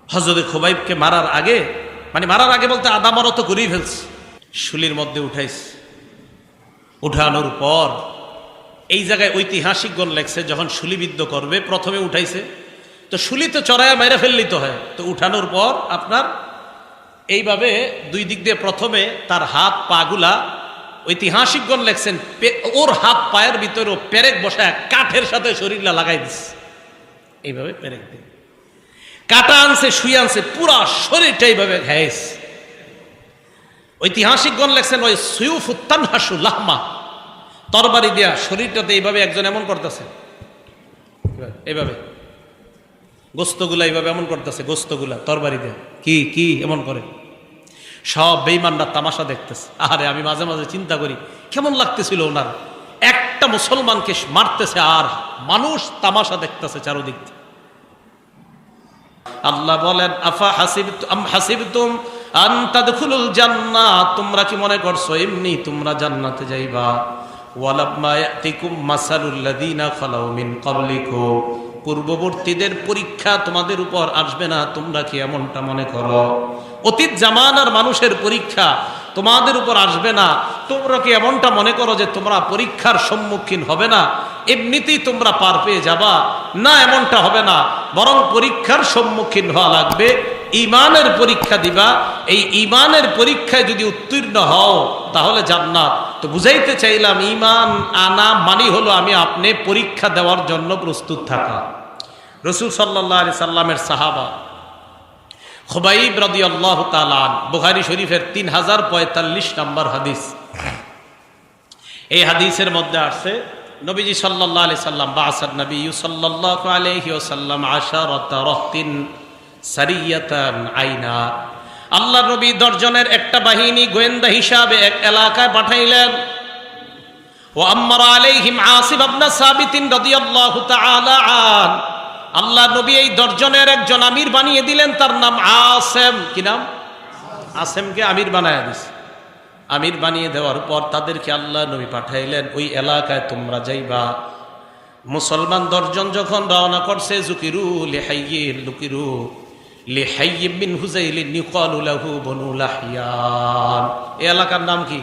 হযরতে খুবাইবকে মারার আগে, মানে মারার আগে বলতে আদা মরা তো করেই ফেলছে, শুলির মধ্যে উঠাইছে। উঠানোর পর এই জায়গায় ঐতিহাসিকগণ লেখছে যখন শুলিবিদ্ধ করবে প্রথমে উঠাইছে, তো শুলি তো চড়াইয়া মেরে ফেললেই তো হয়, তো উঠানোর পর আপনার এইভাবে দুই দিক দিয়ে প্রথমে তার হাত পা গুলা, ঐতিহাসিকগণ লেখছেন ওর হাত পায়ের ভিতরে পেরেক বসায় কাঠের সাথে শরীরটা লাগাই দিচ্ছে, এইভাবে পেরেক দিয়ে কাটা আনছে, শুয়ে আনছে, পুরা শরীরটা এইভাবে ঘাইছে। ঐতিহাসিকগণ লেখছেন ওই সুয়ুফুত্তান হাসু লাহমা, তরবারি দিয়া শরীরটাতে এইভাবে একজন এমন করতেছে, এইভাবে গোস্তগুলা এইভাবে এমন করতেছে, গোস্তগুলা তরবারি দিয়া কি কি এমন করে। সব বেঈমানরা তামাশা দেখতেছে। আরে আমি মাঝে মাঝে চিন্তা করি কেমন লাগতেছিল ওনার, একটা মুসলমানকে মারতেছে আর মানুষ তামাশা দেখতেছে চারদিক। আল্লাহ বলেন আফা হাসিবতুম আন তাদখুলুল জান্নাহ, তোমরা কি মনে করছো এমনি তোমরা জান্নাতে যাইবা? ওয়ালাম্মা ইয়াতিকুম মাসালুল লাযিনা খালাউ মিন ক্বাবলিকুম, পূর্ববর্তীদের পরীক্ষা তোমাদের উপর আসবে না, তোমরা কি এমনটা মনে করো? অতীত জামানার মানুষের পরীক্ষা তোমাদের উপর আসবে না, তোমরা কি এমনটা মনে করো যে তোমরা পরীক্ষার সম্মুখীন হবে না, এমনিতেই তোমরা পার পেয়ে যাবা? না, এমনটা হবে না, বরং পরীক্ষার সম্মুখীন হওয়া লাগবে। ঈমানের পরীক্ষা দিবা, এই ঈমানের পরীক্ষায় যদি উত্তীর্ণ হও তাহলে জান্নাত। তো বুঝাইতে চাইলাম ঈমান আনা মানে হলো আমি আপনি পরীক্ষা দেওয়ার জন্য প্রস্তুত থাকা। রাসূল সাল্লাল্লাহু আলাইহি সাল্লামের সাহাবা খুবাইব রাদিয়াল্লাহু তাআলা, বুখারী শরীফের 3045 নম্বর হাদিস। এই হাদিসের মধ্যে আছে নবীজি সাল্লাল্লাহু আলাইহি সাল্লাম বাআসান নবী সাল্লাল্লাহু আলাইহি ওয়াসাল্লাম আশারাতা রাহতিন সারিয়াতান আইনা, আল্লাহর নবী 10 জনের একটা বাহিনী গোয়েন্দা হিসাবে এক এলাকায় পাঠাইলেন। ওয়া আমারা আলাইহিম আসিব ইবনে সাবিত রাদিয়াল্লাহু তাআলা আন, আল্লাহ নবী এই 10 জনের একজন আমির বানিয়ে দিলেন, তার নাম আসেম। কি নাম? আসেমকে আমির বানায়া দিছে। আমির বানিয়ে দেওয়ার পর তাদেরকে আল্লাহ নবী পাঠাইলেন ওই এলাকায় তোমরা যাইবা। মুসলমান 10 জন যখন রওনা করছে, যুকিরু লিহাইয়িন লুকিরু লিহাইয়্যিম মিন হুযাইল ইউকালু লাহু বনু লাহইয়ান। এই এলাকার নাম কি?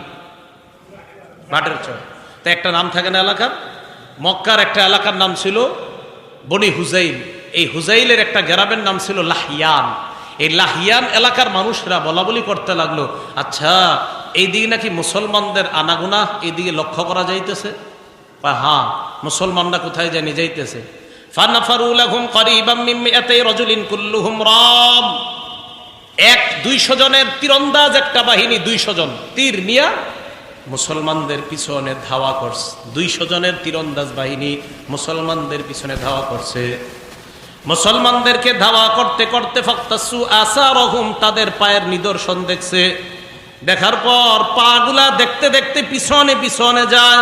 মাঠের চর। তো একটা নাম থাকে না এলাকার? মক্কার একটা এলাকার নাম ছিল বনি হুযাইল, এই হুযাইলের একটা গ্রামের নাম ছিল লাহইয়ান। এই লাহইয়ান এলাকার মানুষরা বলা বলি করতে লাগলো, আচ্ছা এইদিকে নাকি মুসলমানদের আনাগোনা এইদিকে লক্ষ্য করা যাইতেছে। হ্যাঁ, মুসলমানরা কোথায় জানি যাইতেছে। ফানাফারু লাহুম করিবাম মিন মিআতি রাজুলিন কুল্লুহুম রাম, 200 জনের তীরন্দাজ একটা বাহিনী, 200 জন তীর নিয়া মুসলমানদের পিছনে ধাওয়া করছে। 200 জনের তীরন্দাজ বাহিনী মুসলমানদের পিছনে ধাওয়া করছে। মুসলমানদেরকে ধাওয়া করতে করতে ফাক্তাসু আসারহুম, তাদের পায়ের নিদর্শন দেখছে। দেখার পর পাগুলা দেখতে দেখতে পিছনে পিছনে যায়।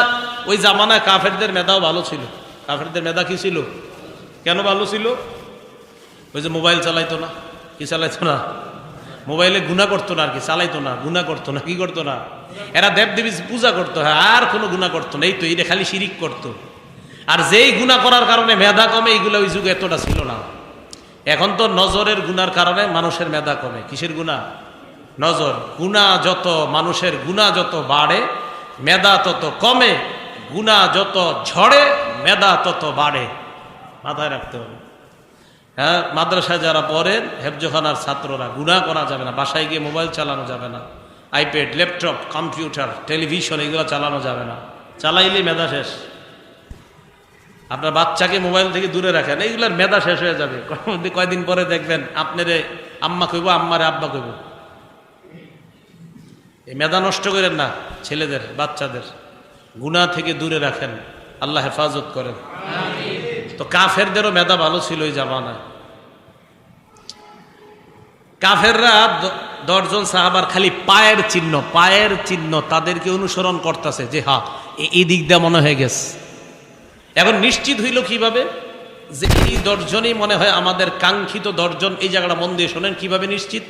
ওই জামানায় কাফেরদের মেধাও ভালো ছিল। কাফেরদের মেধা কি ছিল? কেন ভালো ছিল? ওই যে মোবাইল চালাইতো না, কি চালাইতো না, মোবাইলে গুনাহ করতো না, আর কি চালাইতো না, গুনাহ করতো না, কি করতো না, এরা দেবদেবী পূজা করতো, হ্যাঁ, আর কোনো গুনাহ করতো না। এই তো এটা খালি শিরিক করতো। আর যেই গুনাহ করার কারণে মেধা কমে, এইগুলো ওই যুগে এতটা ছিল না। এখন তো নজরের গুনার কারণে মানুষের মেধা কমে। কিসের গুনাহ? নজর। গুনাহ যত, মানুষের গুনাহ যত বাড়ে মেধা তত কমে, গুনাহ যত ঝড়ে মেধা তত বাড়ে। মাথায় রাখতে হবে। হ্যাঁ, মাদ্রাসায় যারা পড়েন, হেফজখানার ছাত্ররা, গুনাহ করা যাবে না, বাসায় গিয়ে মোবাইল চালানো যাবে না, আইপ্যাড, ল্যাপটপ, কম্পিউটার, টেলিভিশন এগুলো চালানো যাবে না। চালাইলে মেধা শেষ। আপনার বাচ্চাকে মোবাইল থেকে দূরে রাখেন, এইগুলোর মেধা শেষ হয়ে যাবে। কয়দিন পরে দেখবেন আপনারে আম্মা কইব, আম্মারে আব্বা কইব। এই মেধা নষ্ট করেন না ছেলেদের, বাচ্চাদের। গুনাহ থেকে দূরে রাখেন, আল্লাহ হেফাজত করেন। তো কাফেরদেরও মেধা ভালো ছিল ওই জামানায়। কাফেররা 10 জন সাহাবার খালি পায়ের চিহ্ন তাদেরকে অনুসরণ করতেছে, যে হ্যাঁ এই দিক দিয়ে মনে হয়ে গেছে। এখন নিশ্চিত হইল কিভাবে যে এই 10 জনই মনে হয় আমাদের কাঙ্ক্ষিত 10 জন। এই জায়গাটা মন দিয়ে শোনেন কিভাবে নিশ্চিত।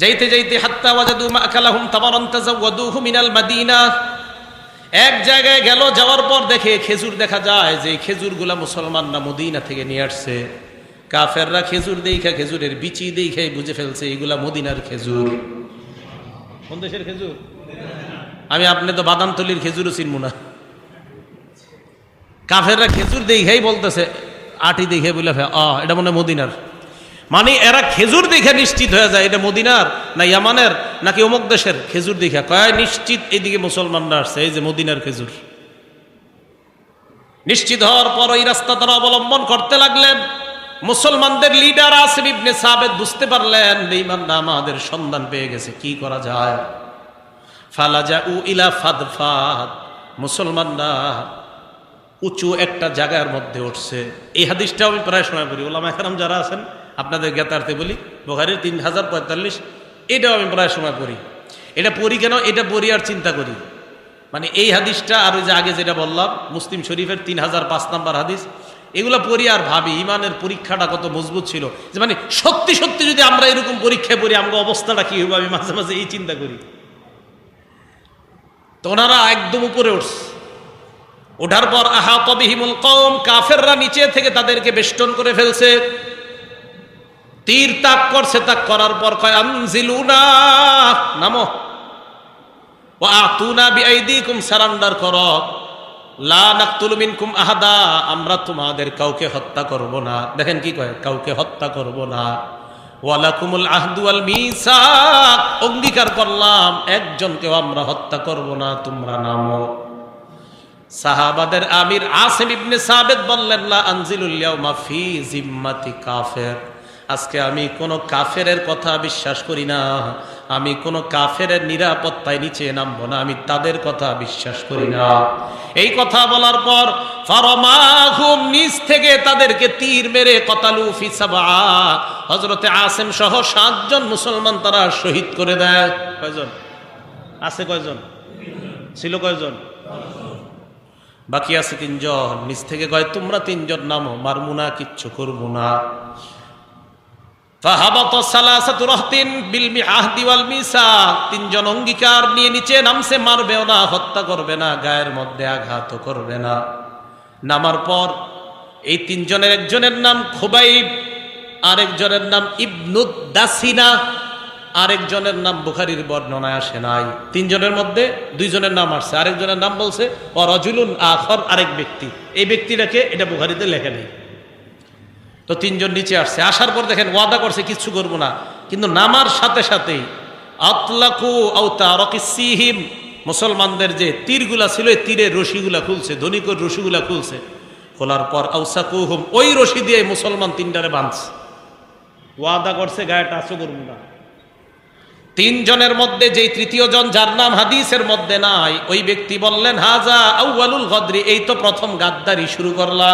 যাইতে যাইতে হাত্তা ওয়াজাদু মা'কালাহুম তামারান তাযাওয়াদুহু মিনাল মাদিনা, এক জায়গায় গেল, যাওয়ার পর দেখে খেজুর দেখা যায়, যে খেজুরগুলা মুসলমানরা মদিনা থেকে নিয়ে আসছে। কাফেররা খেজুর দেখা, খেজুরের বিচি দেখে বুঝে ফেলছে এগুলা মদিনার খেজুর। কোন দেশের খেজুর? আমি আপনি তো বাদামতলির খেজুরও চিনব না। কাফেররা খেজুর দেখেই বলতেছে, আটি দেখে বলে এটা মনে মদিনার। মানে এরা খেজুর দেখে নিশ্চিত হয়ে যায় এটা মদিনার না ইয়ামানের নাকি অমুক দেশের খেজুর দেখে কয় নিশ্চিত এইদিকে মুসলমানরা আসছে, এই যে মদিনার খেজুর। নিশ্চিত হওয়ার পর ওই রাস্তা তারা অবলম্বন করতে লাগলেন। মুসলমানদের লিডার আসিম ইবনে সাবেত বুঝতে পারলেন বেঈমানরা আমাদের সন্ধান পেয়ে গেছে, কি করা যায়। ফালাজাউ ইলা ফাদফাদ, মুসলমানরা উঁচু একটা জায়গার মধ্যে উঠছে। এই হাদিসটা আমি প্রায় সময় পড়ি, ওলামা কেরাম যারা আছেন আপনাদের জ্ঞাতার্থে বলি, বুখারীর 3045, এটাও আমি প্রায় সময় পড়ি। এটা পড়ি কেন? এটা পড়ি আর চিন্তা করি, মানে এই হাদিসটা আর ওই যে আগে যেটা বললাম মুসলিম শরীফের 3005 নম্বর হাদিস, এগুলো পড়ি আর ভাবি ইমানের পরীক্ষাটা কত মজবুত ছিল। যে মানে সত্যি সত্যি যদি আমরা এরকম পরীক্ষায় পড়ি আমাদের অবস্থাটা কি হবে, আমি মাঝে মাঝে এই চিন্তা করি। তো ওনারা একদম উপরে উঠছে, ওঠার পর আহাত বিহিমুল কওম, কাফেররা নিচে থেকে তাদেরকে বেষ্টন করে ফেলছে, তীর তাক করছে। তাক করার পর কয় আনজিলুনা, নামো, ওয়া আতুনা বিআইদিকুম, সারেন্ডার করো, লা নাকতুলু মিনকুম আহাদা, আমরা তোমাদের কাউকে হত্যা করব না। দেখেন কি কয়, কাউকে হত্যা করব না। ওয়ালাকুমুল আহদু ওয়াল মিসাক, অঙ্গীকার করলাম একজনকেও আমরা হত্যা করব না, তোমরা নামো। সাহাবাদের আমির আসিম ইবনে সাবেত বললেন, লা আনজিলুল ইয়াউমা ফি জিম্মাতি কাফের, আজকে আমি কোনো কাফেরের কথা বিশ্বাস করি না, আমি কোনো কাফেরের নিরাপত্তায় নিচে নামবো না, আমি তাদের কথা বিশ্বাস করি না। এই কথা বলার পর ফারমাহুম, নিচ থেকে তাদেরকে তীর মেরে কতালু ফি সাবআ, হযরতে আসিম সহ 7 জন মুসলমান তারা শহীদ করে দেয়। কয়জন আছে? কয়জন ছিল? কয়জন? বাকি আছে 3 জন। নিচ থেকে কয় তোমরা 3 জন নামো, মারমু না, কিচ্ছু করবো না। ফাহাবাত সালাসাতু রাহতিন বিল মিআহদি ওয়াল মিসাক, 3 জন অঙ্গীকার নিয়ে নিচে নামছে, মারবেও না, হত্যা করবে না, গায়ের মধ্যে আঘাত করবে না। নামার পর এই 3 জনের একজনের নাম খুবাইব, আরেকজনের নাম ইবনুদ দাসিনা, আরেকজনের নাম বুখারীর বর্ণনায় আসে নাই। 3 জনের মধ্যে 2 জনের নাম আসছে, আরেকজনের নাম বলছে ও রাজুলুন আখর, আরেক ব্যক্তি। এই ব্যক্তিটাকে এটা বুখারীতে লেখা নেই। তো 3 জন নিচে আসছে, আসার পর দেখেন ওয়াদা করছে কিচ্ছু করবো না, কিন্তু নামার সাথে সাথেই আতলাকু আও তারাকিসিহিম, মুসলমানদের যে তীরগুলা ছিল এই তীরের রশিগুলা খুলছে, ধনিকর রশিগুলা খুলছে। খোলার পর আউসাকুহুম, ওই রশি দিয়ে মুসলমান 3টারে বাঁধছে। ওয়াদা করছে গায়ে টাচও করবো না। 3 জনের মধ্যে যেই 3য় জন, যার নাম হাদিসের মধ্যে নাই, ওই ব্যক্তি বললেন হাজা আউয়ালুল গদরি, এই তো প্রথম গাদ্দারি শুরু করলা।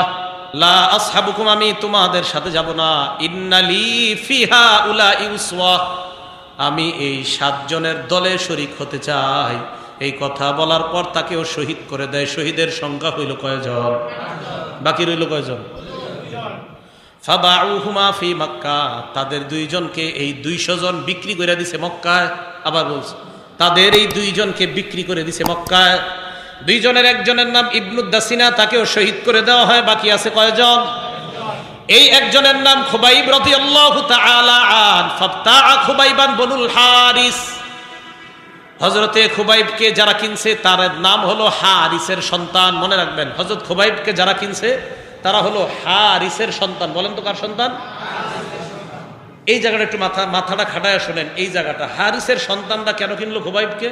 লা আসহাবুকুম, আমি তোমাদের সাথে যাব না। ইন্নালি ফিহা উলাই উসওয়া, আমি এই 7 জনের দলে শরীক হতে চাই। এই কথা বলার পর তাকেও শহীদ করে দেয়। শহীদের সংখ্যা হইল কয়জন? বাকি রইল কয়জন? ফাবাউহুমা ফি মক্কা, তাদের 2 জনকে এই 200 জন বিক্রি করে দিছে মক্কায়। আবার বলছে তাদের এই 2 জনকে বিক্রি করে দিছে মক্কায়। 2 জনের একজনের নাম ইবনুদ দাসিনা, তাকেও শহীদ করে দেওয়া হয়। বাকি আছে কয়জন? এই একজনের নাম খুবাইব রাদিয়াল্লাহু তাআলা আন, ফাবতা খুবাইবান বনুল হারিস। হযরতে খুবাইবকে যারা কিনছে তার নাম হলো হারিসের সন্তান। মনে রাখবেন, হযরত খুবাইবকে যারা কিনছে তারা হলো হারিসের সন্তান। বলেন তো কার সন্তান? এই জায়গাটা একটু মাথাটা খাটায় শোনেন। এই জায়গাটা, হারিসের সন্তানরা কেন কিনলো খুবাইবকে?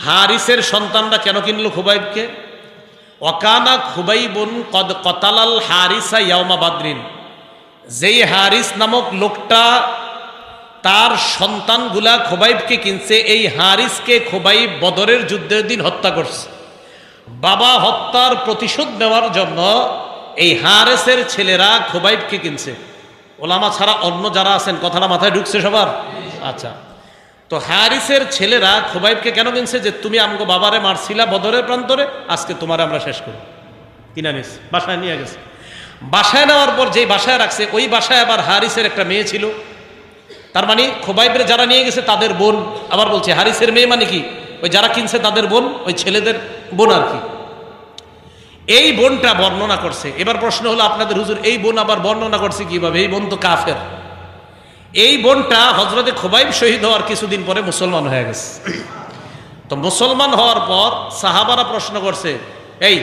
হারিসের সন্তানরা কেন কিনলো খুবাইবকে? ওয়াকানা খুবাইবুন কদ কতালাল হারিসা ইয়াউমা বাদরিন, যেই হারিস নামক লোকটা তার সন্তানগুলা খুবাইবকে কিনছে, এই হারিসকে খুবাইব বদরের যুদ্ধের দিন হত্যা করছে। বাবা হত্যার প্রতিশোধ নেওয়ার জন্য এই হারিসের ছেলেরা খুবাইবকে কিনছে। ওলামা ছাড়া অন্য যারা আছেন, কথাটা মাথায় ঢুকছে সবার? আচ্ছা, তো হারিসের ছেলেরা খুবাইবকে কেন কিনছে? যে তুমি আমগো বাবারে মারছিলা বদরের প্রান্তরে, আজকে তোমারে আমরা শেষ করি। কিনা নিস, বাসায় নিয়ে গেছে। বাসায় নেওয়ার পর যেই বাসায় রাখছে, ওই বাসায় আবার হারিসের একটা মেয়ে ছিল। তার মানে খুবাইবের যারা নিয়ে গেছে তাদের বোন। আবার বলছে হারিসের মেয়ে মানে কি? ওই যারা কিনছে তাদের বোন, ওই ছেলেদের বোন আর কি। এই বোনটা বর্ণনা করছে। এবার প্রশ্ন হলো আপনাদের, হুজুর এই বোন আবার বর্ণনা করছে কিভাবে? এই বোন তো কাফের। এই বোনটা হযরতে খুবাইব শহীদ হওয়ার কিছুদিন পরে মুসলমান হয়ে গেছে। তো মুসলমান হওয়ার পর সাহাবারা প্রশ্ন করছে, এই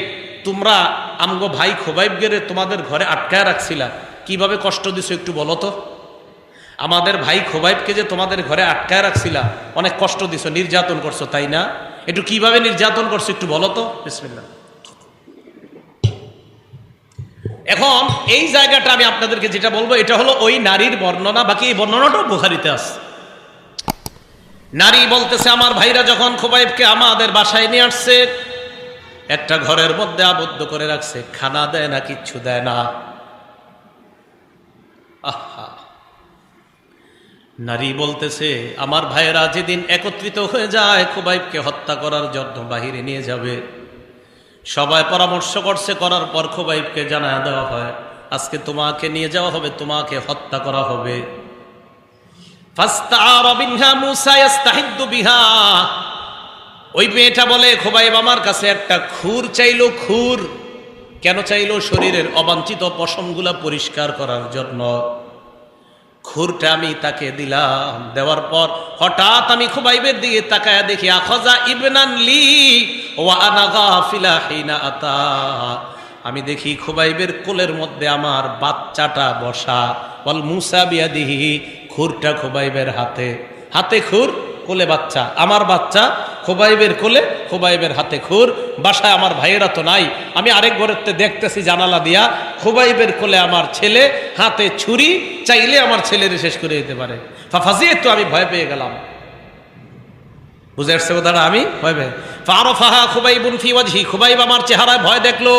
তোমরা আমগো ভাই খুবাইব গেরে তোমাদের ঘরে আটকায় রাখছিলা, কিভাবে কষ্ট দিছো একটু বলো তো। আমাদের ভাই খুবাইবকে যে তোমাদের ঘরে আটকায় রাখছিলা, অনেক কষ্ট দিছো, নির্যাতন করছো, তাই না? একটু কিভাবে নির্যাতন করছো একটু বলো তো। বিসমিল্লাহ। এখন এই জায়গাটা আমি আপনাদেরকে যেটা বলবো, এটা হলো ওই নারীর বর্ণনা, বাকি এই বর্ণনাটাও বুখারীতে আছে। নারী বলতেছে, আমার ভাইরা যখন খুবাইবকে আমাদের বাসায় নিয়ে আসছে, একটা ঘরের মধ্যে আবদ্ধ করে রাখছে, খানা দেয় না, কিচ্ছু দেয় না। আহা, নারী বলতেছে, আমার ভাইয়েরা যেদিন একত্রিত হয়ে যায় খুবাইবকে হত্যা করার জন্য বাহিরে নিয়ে যাবে, সবাই পরামর্শ করছে, করার পর খুবাইবকে জানায় দেওয়া হয়, আজকে তোমাকে নিয়ে যাওয়া হবে, তোমাকে হত্যা করা হবে। ফাস্তাআরা বিনহা মূসা ইস্তাহিদ্দু বিহা। ওই মেয়েটা বলে, খুবাইব আমার কাছে একটা খুর চাইলো। খুর কেন চাইলো? শরীরের অবাঞ্ছিত পশমগুলা পরিষ্কার করার জন্য। খুরটা আমি তাকে দিলাম। দেওয়ার পর হঠাৎ আমি খুবাইবের দিকে তাকায়া দেখি, আখাযা ইবনান লি ওয়া আনা গাফিলা হিনা আতা। আমি দেখি খুবাইবের কোলের মধ্যে আমার বাচ্চাটা বসা। ওয়াল মূসা বিয়াদিহি, খুরটা খুবাইবের হাতে। হাতে খুর, কোলে বাচ্চা। আমার বাচ্চা খুবাইবের কোলে, খুবাইবের হাতে খুর। বাসায় আমার ভাইয়েরা তো নাই। আমি আরেক ঘরেতে দেখতেছি জানালা দিয়া, খুবাইবের কোলে আমার ছেলে, হাতে ছুরি, চাইলে আমার ছেলের শেষ করে দিতে পারে। ফাফাজিয়াতু, আমি ভয় পেয়ে গেলাম। বুঝে আসছে কথাটা? আমি ভয় পেয়ে। ফারাফাহা খুবাইবুন ফি ওয়াজহি, খুবাইব আমার চেহারায় ভয় দেখলো।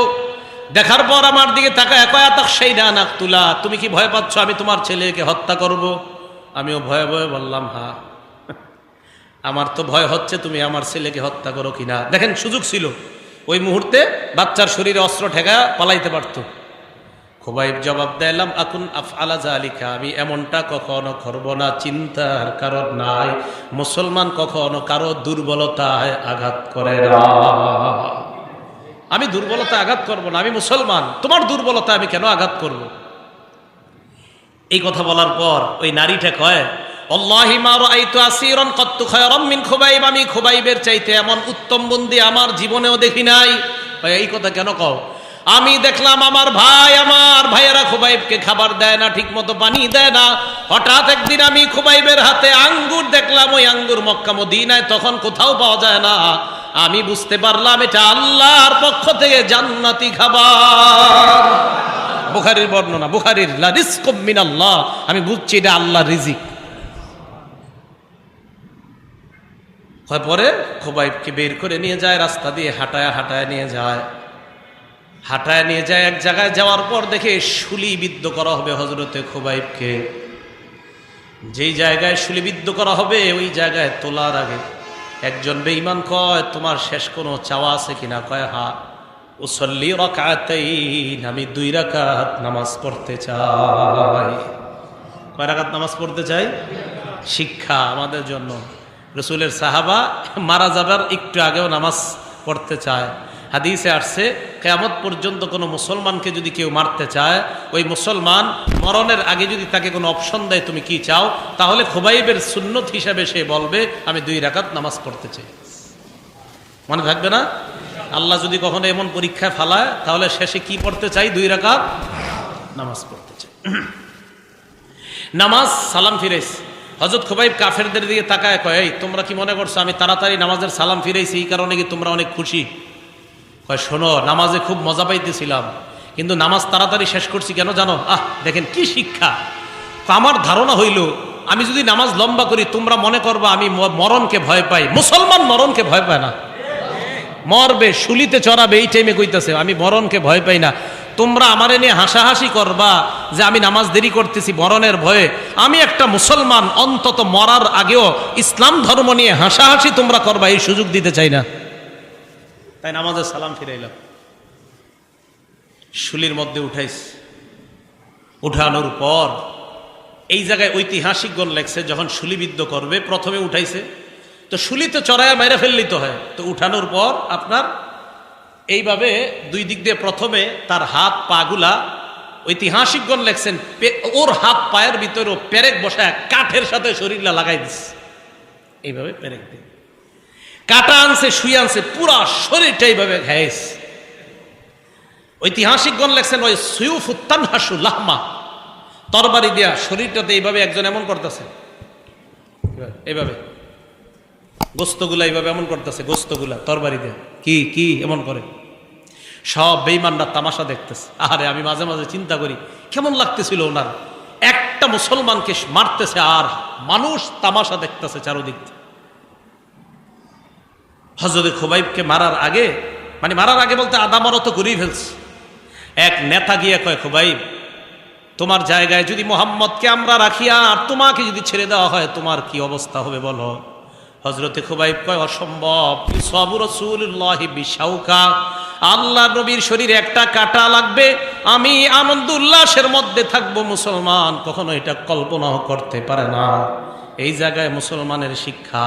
দেখার পর আমার দিকে তাকায়, কয়া তাখশাইনা নাকতুলা, তুমি কি ভয় পাচ্ছ আমি তোমার ছেলেকে হত্যা করব? আমিও ভয়ে ভয়ে বললাম, হ্যাঁ, আমার তো ভয় হচ্ছে তুমি আমার ছেলেকে হত্যা করো কিনা। দেখেন, সুযোগ ছিল, ওই মুহূর্তে বাচ্চার শরীরে অস্ত্র ঠেকা পালাইতে পারত। খুবাইব জবাব দিলাম, আকুন আফআলা যালিকা, আমি এমনটা কখনো করব না, চিন্তার কারণ নাই। মুসলমান কখনো কারো দুর্বলতায় আঘাত করে না। আমি দুর্বলতা আঘাত করব না, আমি মুসলমান, তোমার দুর্বলতা আমি কেন আঘাত করব? এই কথা বলার পর ওই নারীটা কয়, আল্লাহি মা রাআইতু আসীরান কাত্তু খায়রাম মিন খুবাইব, আমি খুবাইবের চাইতে এমন উত্তম বন্দী আমার জীবনেও দেখি নাই। এই কথা কেন কও? আমি দেখলাম আমার ভাইয়েরা খুবাইবকে খাবার দেয় না, ঠিক মতো পানি দেয় না। হঠাৎ একদিন আমি খুবাইবের হাতে আঙ্গুর দেখলাম, ওই আঙ্গুর মক্কা মদিনায় তখন কোথাও পাওয়া যায় না। আমি বুঝতে পারলাম এটা আল্লাহর পক্ষ থেকে জান্নাতি খাবার। বুখারীর বর্ণনা, বুখারীর লা রিজকুম মিনাল্লাহ, আমি বুঝছি এটা আল্লাহর রিজিক। পরে খুবাইবকে বের করে নিয়ে যায়, রাস্তা দিয়ে হাঁটায় নিয়ে যায়। এক জায়গায় যাওয়ার পর দেখে শুলিবিদ্ধ করা হবে হযরতে খুবাইবকে। যেই জায়গায় শুলিবিদ্ধ করা হবে ওই জায়গায় তোলার আগে একজন বেঈমান কয়, তোমার শেষ কোনো চাওয়া আছে কিনা? কয়, হ্যাঁ, উসল্লি রাকাতাইন, আমি 2 রাকাত নামাজ পড়তে চাই। কয় রাকাত নামাজ পড়তে চাই? শিক্ষা আমাদের জন্য। রসুলের সাহাবা মারা যাবার একটু আগেও নামাজ পড়তে চায়। হাদিসে আসছে, কিয়ামত পর্যন্ত কোনো মুসলমানকে যদি কেউ মারতে চায়, ওই মুসলমান মরণের আগে যদি তাকে কোনো অপশন দেয়, তুমি কি চাও, তাহলে খুবাইবের সুন্নত হিসাবে সে বলবে, আমি 2 রাকাত নামাজ পড়তে চাই। মনে থাকবে না? আল্লাহ যদি কখনো এমন পরীক্ষায় ফালায়, তাহলে শেষে কি পড়তে চাই? 2 রাকাত নামাজ পড়তে চাই। নামাজ সালাম ফিরাইস। হযরত খুবাইব কাফেরদের দিকে তাকায় কয়, এই তোমরা কি মনে করছো আমি তাড়াতাড়ি নামাজের সালাম ফিরাইছি এই কারণে কি তোমরা অনেক খুশি? কয়, শোনো, নামাজে খুব মজা পাইতেছিলাম, কিন্তু নামাজ তাড়াতাড়ি শেষ করছি কেন জানো? দেখেন কি শিক্ষা। আমার ধারণা হইল আমি যদি নামাজ লম্বা করি তোমরা মনে করবা আমি মরণকে ভয় পাই। মুসলমান মরণকে ভয় পায় না, মরবে, শুলিতে চড়াবে, এই টাইমে কইতেছে আমি মরণকে ভয় পাই না। তোমরা আমারে নিয়ে হাসাহাসি করবা যে আমি নামাজ দেরি করতেছি মরণের ভয়ে। আমি একটা মুসলমান, অন্তত মরার আগেও ইসলাম ধর্ম নিয়ে হাসাহাসি তোমরা করবা, এই সুযোগ দিতে চাই না। তাই নামাজের সালাম ফিরাইলাম। শুলির মধ্যে উঠানোর পর এই জায়গায় ঐতিহাসিকগণ লেখছে, যখন শুলিবিদ্ধ করবে প্রথমে উঠাইছে, তো শুলিতে চড়াইয়া মেরে ফেললিতে হয়, তো উঠানোর পর আপনার এইভাবে দুই দিক দিয়ে প্রথমে তার হাত পা গুলা, ঐতিহাসিকগণ লেখছেন ওর হাত পায়ের ভিতরে পেরেক বসায় কাঠের সাথে শরীরটা লাগাই দিচ্ছে, এইভাবে পেরেক দিয়ে কাটা আনছে, শুয়ে আনছে, পুরা শরীরটা এইভাবে ঘাইছে। ঐতিহাসিকগণ লেখছেন ওই সুয়ুফুত্তান হাসু লাহমা, তরবারি দিয়া শরীরটাতে এইভাবে একজন এমন করতেছে, এইভাবে গোস্তগুলা এইভাবে এমন করতেছে, গোস্তগুলা তরবারি দিয়া কি কি এমন করে। সব বেঈমানরা তামাশা দেখতেছে। আরে আমি মাঝে মাঝে চিন্তা করি কেমন লাগতেছিল ওনার, একটা মুসলমানকে মারতেছে আর মানুষ তামাশা দেখতেছে চারদিক। হযরত খুবাইবকে মারার আগে, মানে মারার আগে বলতে আদা মরত করেই ফেলছে, এক নেতা গিয়ে কয়, খুবাইব তোমার জায়গায় যদি মুহাম্মদকে আমরা রাখি আর তোমাকে যদি ছেড়ে দেওয়া হয় তোমার কি অবস্থা হবে বলো। হযরতে খুবাইব কয়, অসম্ভব, ইসাবু রাসূলুল্লাহি বিশাউকা, আল্লাহ নবীর শরীরে একটা কাটা লাগবে, আমি আনন্দ উল্লাসের মধ্যে থাকবো, মুসলমান কখনো এটা কল্পনাও করতে পারে না। এই জায়গায় মুসলমানের শিক্ষা,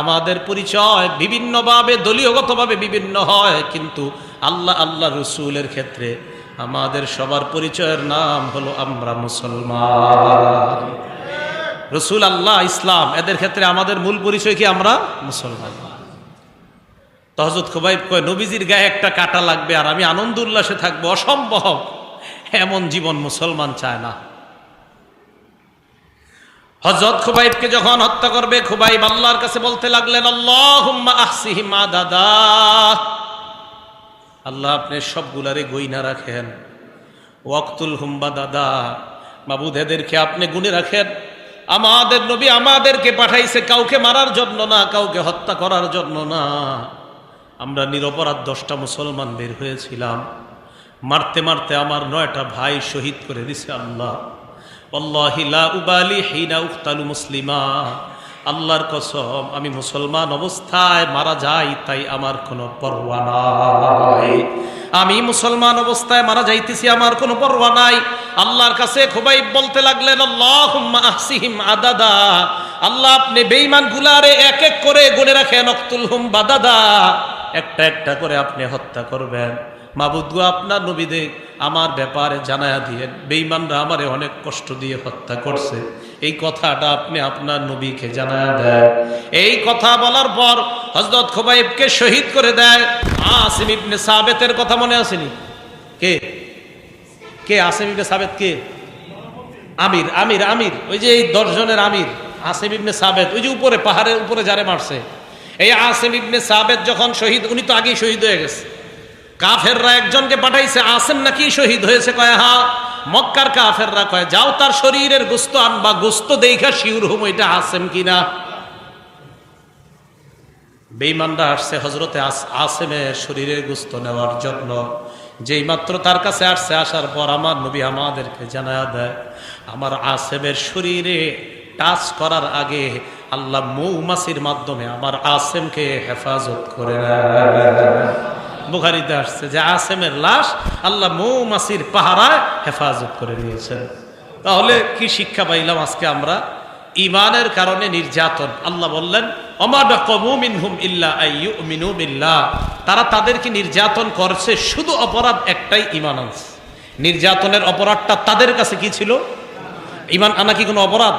আমাদের পরিচয় বিভিন্নভাবে দলীয়গতভাবে বিভিন্ন হয়, কিন্তু আল্লাহ আল্লাহ রসুলের ক্ষেত্রে আমাদের সবার পরিচয়ের নাম হলো আমরা মুসলমান। রসুল, আল্লাহ, ইসলাম, এদের ক্ষেত্রে আমাদের মূল পরিচয় কি? আমরা মুসলমান। তো হযরত খুবাইব কয়, নবীজির গায়ে একটা কাটা লাগবে আর আমি আনন্দ উল্লাসে থাকবো, অসম্ভব, এমন জীবন মুসলমান চায় না। হযরত খুবাইবকে যখন হত্যা করবে, খুবাইব আল্লাহর কাছে বলতে লাগলেন, আল্লাহুম্মা আহসিহিম আদাদা, আল্লাহ আপনি সবগুলারে গইনা রাখেন, ওয়াক্তুল হুম্বা দাদা, মাবুদ এদেরকে আপনি গুনে রাখেন। আমাদের নবী আমাদেরকে পাঠাইছে কাউকে মারার জন্য না, কাউকে হত্যা করার জন্য না। আমরা নিরপরাধ 10টা মুসলমান বের হয়েছিলাম, মারতে মারতে আমার 9টা ভাই শহীদ করে দিছে আল্লাহ। ওয়াল্লাহি লা উবালি হিনা উক্তালু মুসলিমা, আল্লাহর কসম আমি মুসলমান অবস্থায় মারা যাই তাই আমার কোনো পরোয়া নাই, আমি মুসলমান অবস্থায় মারা যাইতেছি আমার কোনো পরোয়া নাই। আল্লাহর কাছে খুবাইব বলতে লাগলেন, আল্লাহুম্মা আহসিহিম আদাদা, আল্লাহ আপনি বেঈমান গুলারে এক এক করে গুনে রাখেন, ওয়াক্তুলহুম বাদাদা, একটা একটা করে আপনি হত্যা করবেন। মাবুদ গো, আপনার নবীদের আমার ব্যাপারে জানায়া দিয়ে, বেঈমানরা আমারে অনেক কষ্ট দিয়ে হত্যা করছে, এই কথাটা আপনি আপনার নবীকে জানায়া দেয়। এই কথা বলার পর হযরত খুবাইবকে শহীদ করে দেয়। আসিম ইবনে সাবেতের কথা মনে আসেনি? কে কে আসিম ইবনে সাবেত? কে? আমির, আমির, আমির, ওই যে এই 10 জনের আমির আসিম ইবনে সাবেত, ওই যে উপরে পাহাড়ের উপরে যারে মারছে, এই আসিম ইবনে সাবেত যখন শহীদ, উনি তো আগেই শহীদ হয়ে গেছে, কাফেররা একজনকে পাঠাইছে, আসেম নাকি শহীদ হয়েছে? কয় হ্যাঁ। মক্কার কাফেররা কয়, যাও তার শরীরের গোস্ত আনবা, গোস্ত দেখা শিউর হুম এটা আসেম কিনা। বেঈমানরা আসছে হযরতে আসেমের শরীরের গোস্ত নেওয়ার জন্য। যেই মাত্র তার কাছে আসছে, আসার পর আমার নবী আমাদেরকে জানায়া দেয়, আমার আসেমের শরীরে টাচ করার আগে আল্লাহ মৌমাছির মাধ্যমে আমার আসেমকে হেফাজত করে নেয়। বুখারীতে আসছে যে আসেমের লাশ আল্লাহ মৌমাছির পাহারায় হেফাজত করে নিয়েছেন। তাহলে কি শিক্ষা পাইলাম আজকে আমরা? ইমানের কারণে নির্যাতন, আল্লাহ বললেন ওমা নাকামু মিনহুম ইল্লা আইয়ুমিনু বিল্লাহ, তারা তাদেরকে নির্যাতন করছে, শুধু অপরাধ একটাই, ঈমান আনছে। নির্যাতনের অপরাধটা তাদের কাছে কি ছিল? ঈমান আনা কি কোনো অপরাধ?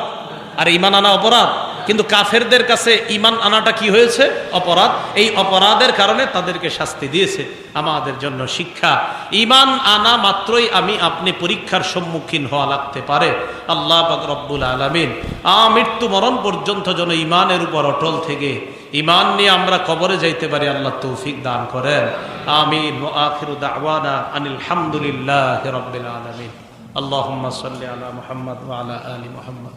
আর ঈমান আনা অপরাধ, কিন্তু কাফেরদের কাছে ঈমান আনাটা কি হয়েছে? অপরাধ। এই অপরাধের কারণে তাদেরকে শাস্তি দিয়েছে। আমাদের জন্য শিক্ষা, ঈমান আনা মাত্রই আমি আপনি পরীক্ষার সম্মুখীন হওয়া লাগতে পারে। আল্লাহ পাক রব্বুল আলামিন মৃত্যু মরণ পর্যন্ত যেন ঈমানের উপর অটল থেকে ঈমান নিয়ে আমরা কবরে যাইতে পারি, আল্লাহ তৌফিক দান করেন। আমিন। ওয়া আখিরু দাওয়ানা আনিল হামদুলিল্লাহি রাব্বিল আলামিন। আল্লাহুম্মা সাল্লি আলা মুহাম্মদ ওয়া আলা আলি মুহাম্মদ।